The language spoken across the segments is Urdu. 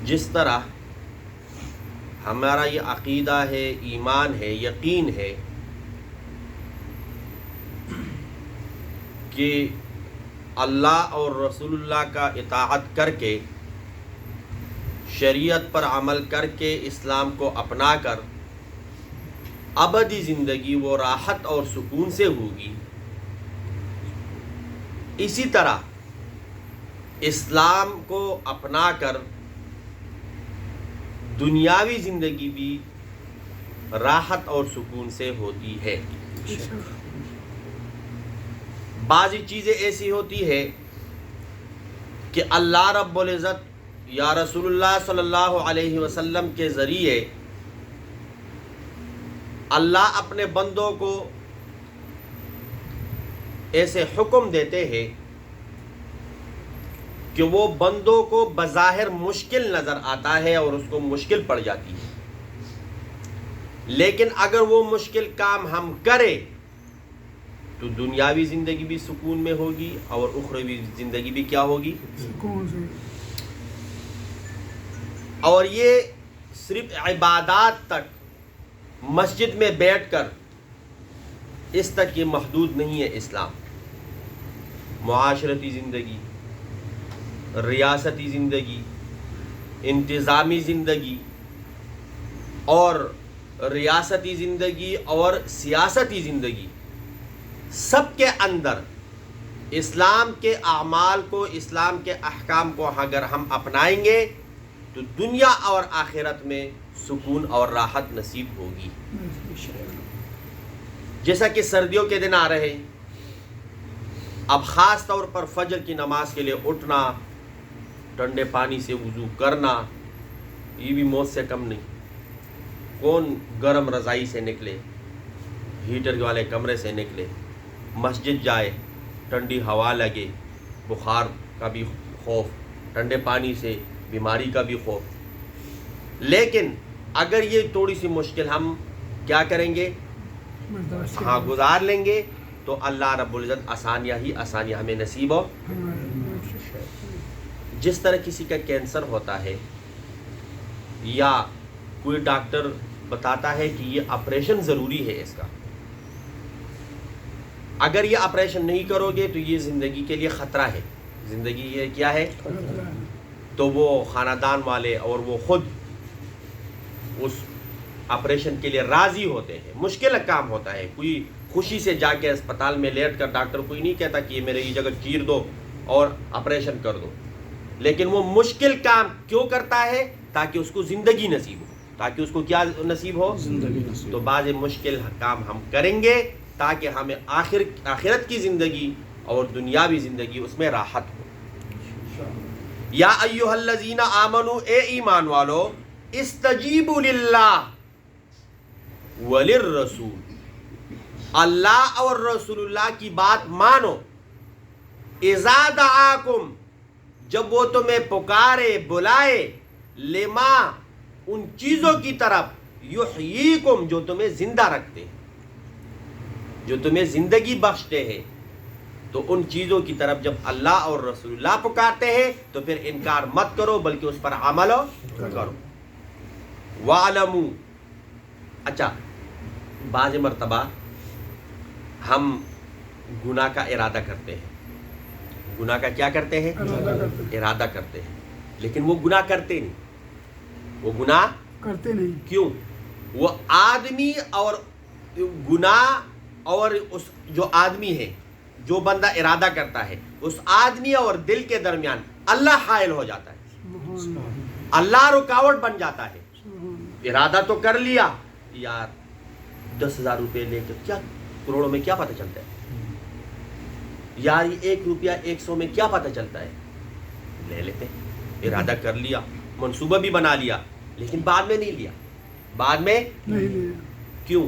جس طرح ہمارا یہ عقیدہ ہے، ایمان ہے، یقین ہے کہ اللہ اور رسول اللہ کا اطاعت کر کے، شریعت پر عمل کر کے، اسلام کو اپنا کر ابدی زندگی وہ راحت اور سکون سے ہوگی، اسی طرح اسلام کو اپنا کر دنیاوی زندگی بھی راحت اور سکون سے ہوتی ہے۔ بعضی چیزیں ایسی ہوتی ہے کہ اللہ رب العزت یا رسول اللہ صلی اللہ علیہ وسلم کے ذریعے اللہ اپنے بندوں کو ایسے حکم دیتے ہیں کہ وہ بندوں کو بظاہر مشکل نظر آتا ہے اور اس کو مشکل پڑ جاتی ہے، لیکن اگر وہ مشکل کام ہم کریں تو دنیاوی زندگی بھی سکون میں ہوگی اور اخروی زندگی بھی کیا ہوگی؟ سکون سے۔ اور یہ صرف عبادات تک، مسجد میں بیٹھ کر اس تک یہ محدود نہیں ہے اسلام۔ معاشرتی زندگی، ریاستی زندگی، انتظامی زندگی اور ریاستی زندگی اور سیاستی زندگی، سب کے اندر اسلام کے اعمال کو، اسلام کے احکام کو اگر ہم اپنائیں گے تو دنیا اور آخرت میں سکون اور راحت نصیب ہوگی۔ جیسا کہ سردیوں کے دن آ رہے، اب خاص طور پر فجر کی نماز کے لیے اٹھنا، ٹھنڈے پانی سے وضو کرنا، یہ بھی موت سے کم نہیں۔ کون گرم رضائی سے نکلے، ہیٹر والے کمرے سے نکلے، مسجد جائے، ٹھنڈی ہوا لگے، بخار کا بھی خوف، ٹھنڈے پانی سے بیماری کا بھی خوف۔ لیکن اگر یہ تھوڑی سی مشکل ہم کیا کریں گے؟ ہاں گزار لیں گے تو اللہ رب العزت آسانیاں ہی آسانیاں ہمیں نصیب ہو۔ جس طرح کسی کا کینسر ہوتا ہے یا کوئی ڈاکٹر بتاتا ہے کہ یہ آپریشن ضروری ہے اس کا، اگر یہ آپریشن نہیں کرو گے تو یہ زندگی کے لیے خطرہ ہے، زندگی یہ کیا ہے؟ تو وہ خاندان والے اور وہ خود اس آپریشن کے لیے راضی ہوتے ہیں۔ مشکل کام ہوتا ہے، کوئی خوشی سے جا کے اسپتال میں لیٹ کر، ڈاکٹر کوئی نہیں کہتا کہ یہ میرے یہ جگہ چیر دو اور آپریشن کر دو، لیکن وہ مشکل کام کیوں کرتا ہے؟ تاکہ اس کو زندگی نصیب ہو، تاکہ اس کو کیا نصیب ہو؟ زندگی نصیب۔ تو بعض مشکل کام ہم کریں گے تاکہ ہمیں آخرت کی زندگی اور دنیاوی زندگی اس میں راحت ہو۔ یا ایھا الذین آمنو، اے ایمان والو، استجیبوا للہ وللرسول، اللہ اور رسول اللہ کی بات مانو، اذا دعاکم، جب وہ تمہیں پکارے، بلائے، لما، ان چیزوں کی طرف، یحییکم، جو تمہیں زندہ رکھتے ہیں، جو تمہیں زندگی بخشتے ہیں، تو ان چیزوں کی طرف جب اللہ اور رسول اللہ پکارتے ہیں تو پھر انکار مت کرو بلکہ اس پر عمل کرو۔ وَاعْلَمُوا، اچھا بعض مرتبہ ہم گناہ کا ارادہ کرتے ہیں، گناہ کا کیا کرتے ہیں؟ ارادہ کرتے ہیں، لیکن وہ گناہ کرتے نہیں، وہ گناہ کرتے نہیں۔ کیوں؟ وہ آدمی اور گناہ اور اس جو آدمی ہے، جو بندہ ارادہ کرتا ہے، اس آدمی اور دل کے درمیان اللہ حائل ہو جاتا ہے، اللہ رکاوٹ بن جاتا ہے۔ ارادہ تو کر لیا، یار 10,000 روپے لے کر کیا کروڑوں میں کیا پتہ چلتا ہے، یار یہ 1 روپیہ 100 میں کیا پتہ چلتا ہے، لے لیتے ہیں۔ ارادہ کر لیا، منصوبہ بھی بنا لیا، لیکن بعد میں نہیں لیا، بعد میں نہیں لیا۔ کیوں؟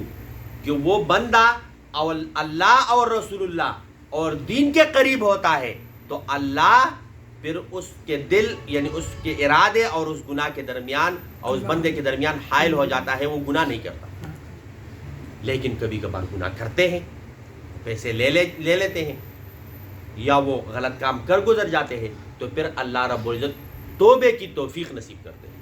کہ وہ بندہ اور اللہ اور رسول اللہ اور دین کے قریب ہوتا ہے تو اللہ پھر اس کے دل، یعنی اس کے ارادے اور اس گناہ کے درمیان اور اس بندے کے درمیان حائل ہو جاتا ہے، وہ گناہ نہیں کرتا۔ لیکن کبھی کبھار گناہ کرتے ہیں، پیسے لے لیتے ہیں، یا وہ غلط کام کر گزر جاتے ہیں، تو پھر اللہ رب العزت توبے کی توفیق نصیب کرتے ہیں.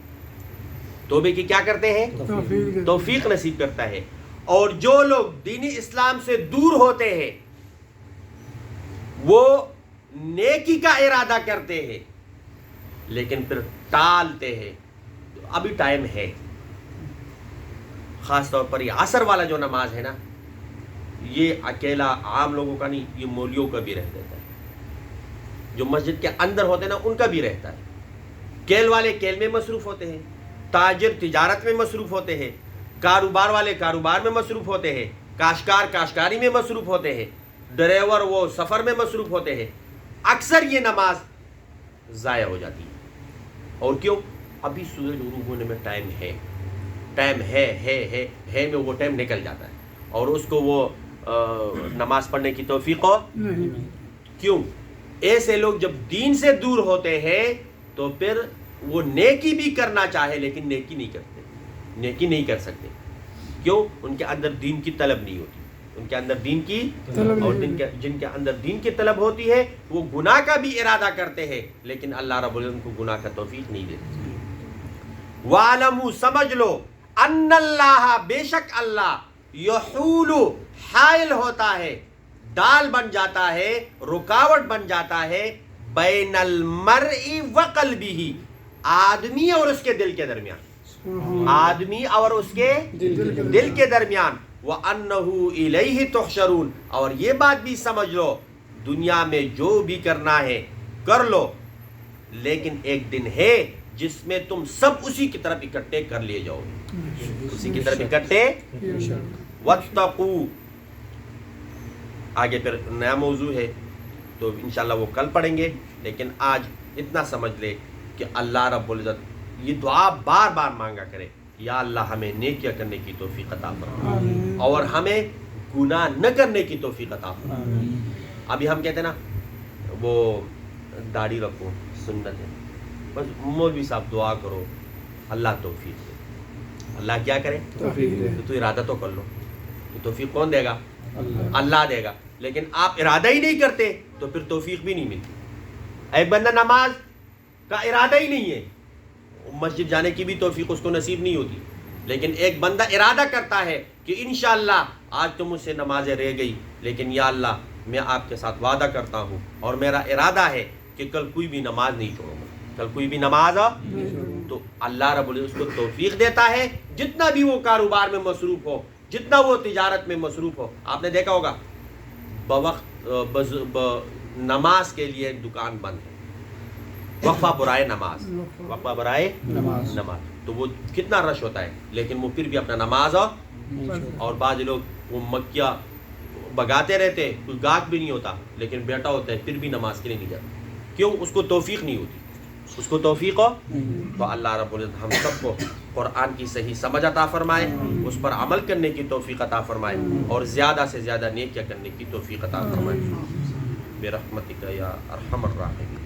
توبے کی کیا کرتے ہیں؟ توفیق توفیق نصیب کرتا ہے. اور جو لوگ دین اسلام سے دور ہوتے ہیں وہ نیکی کا ارادہ کرتے ہیں لیکن پھر ٹالتے ہیں. ابھی ٹائم ہے. خاص طور پر یہ عصر والا جو نماز ہے نا، یہ اکیلا عام لوگوں کا نہیں، یہ مولیوں کا بھی رہ جاتا ہے. جو مسجد کے اندر ہوتے ہیں نا ان کا بھی رہتا ہے. کیل والے کیل میں مصروف ہوتے ہیں، تاجر تجارت میں مصروف ہوتے ہیں، کاروبار والے کاروبار میں مصروف ہوتے ہیں، کاشتکار کاشتکاری میں مصروف ہوتے ہیں، ڈرائیور وہ سفر میں مصروف ہوتے ہیں. اکثر یہ نماز ضائع ہو جاتی ہے. اور کیوں؟ ابھی سورج غروب ہونے میں ٹائم ہے میں وہ ٹائم نکل جاتا ہے اور اس کو وہ نماز پڑھنے کی توفیق ہو نہیں. کیوں؟ ایسے لوگ جب دین سے دور ہوتے ہیں تو پھر وہ نیکی بھی کرنا چاہے لیکن نیکی نہیں کرتے، نیکی نہیں کر سکتے. کیوں؟ ان کے اندر دین کی طلب نہیں ہوتی. ان کے اندر دین کی طلب اور نہیں جن کے اندر دین کی طلب ہوتی ہے وہ گناہ کا بھی ارادہ کرتے ہیں لیکن اللہ رب العزت ان کو گناہ کا توفیق نہیں دیتے. وَعَلَمُوا سمجھ لو ان اللہ بے شک اللہ یحول حائل ہوتا ہے، ڈال بن جاتا ہے، رکاوٹ بن جاتا ہے، بین المرء وقلبہ آدمی اور اس کے دل کے درمیان، آدمی اور اس کے دل کے درمیان. وَأَنَّهُ إِلَيْهِ تُحْشَرُونَ اور یہ بات بھی سمجھ لو دنیا میں جو بھی کرنا ہے کر لو لیکن ایک دن ہے جس میں تم سب اسی کی طرف اکٹھے کر لیے جاؤ گے، اسی کی طرف اکٹھے. وَاتَّقُوا آگے پھر نیا موضوع ہے تو انشاءاللہ وہ کل پڑھیں گے. لیکن آج اتنا سمجھ لے کہ اللہ رب العزت یہ دعا بار بار مانگا کرے، یا اللہ ہمیں نیکیاں کرنے کی توفیق عطا فرما اور ہمیں گناہ نہ کرنے کی توفیق عطا فرما. ابھی ہم کہتے ہیں نا وہ داڑھی رکھو سنت ہے، بس مولوی صاحب دعا کرو اللہ توفیق دے. اللہ کیا کرے؟ تو ارادہ تو کر لو. تو توفیق کون دے گا؟ اللہ دے گا. لیکن آپ ارادہ ہی نہیں کرتے تو پھر توفیق بھی نہیں ملتی. ایک بندہ نماز کا ارادہ ہی نہیں ہے، مسجد جانے کی بھی توفیق اس کو نصیب نہیں ہوتی. لیکن ایک بندہ ارادہ کرتا ہے کہ انشاءاللہ آج تو مجھ سے نمازیں رہ گئی لیکن یا اللہ میں آپ کے ساتھ وعدہ کرتا ہوں اور میرا ارادہ ہے کہ کل کوئی بھی نماز نہیں چھوڑوں گا، کل کوئی بھی نماز. تو اللہ رب العزت اس کو توفیق دیتا ہے جتنا بھی وہ کاروبار میں مصروف ہو، جتنا وہ تجارت میں مصروف ہو. آپ نے دیکھا ہوگا بوقت نماز کے لیے دکان بند ہے، وقفہ برائے نماز، وقفہ برائے نماز. تو وہ کتنا رش ہوتا ہے لیکن وہ پھر بھی اپنا نماز اور بعض لوگ وہ مکیہ بگاتے رہتے، کوئی گاہک بھی نہیں ہوتا لیکن بیٹھا ہوتا ہے پھر بھی نماز کے لیے نہیں جاتا. کیوں؟ اس کو توفیق نہیں ہوتی. اس کو توفیق ہو تو اللہ رب العزت ہم سب کو قرآن کی صحیح سمجھ عطا فرمائے، اس پر عمل کرنے کی توفیق عطا فرمائے اور زیادہ سے زیادہ نیکیاں کرنے کی توفیق عطا فرمائے. برحمتک یا ارحم الراحمین.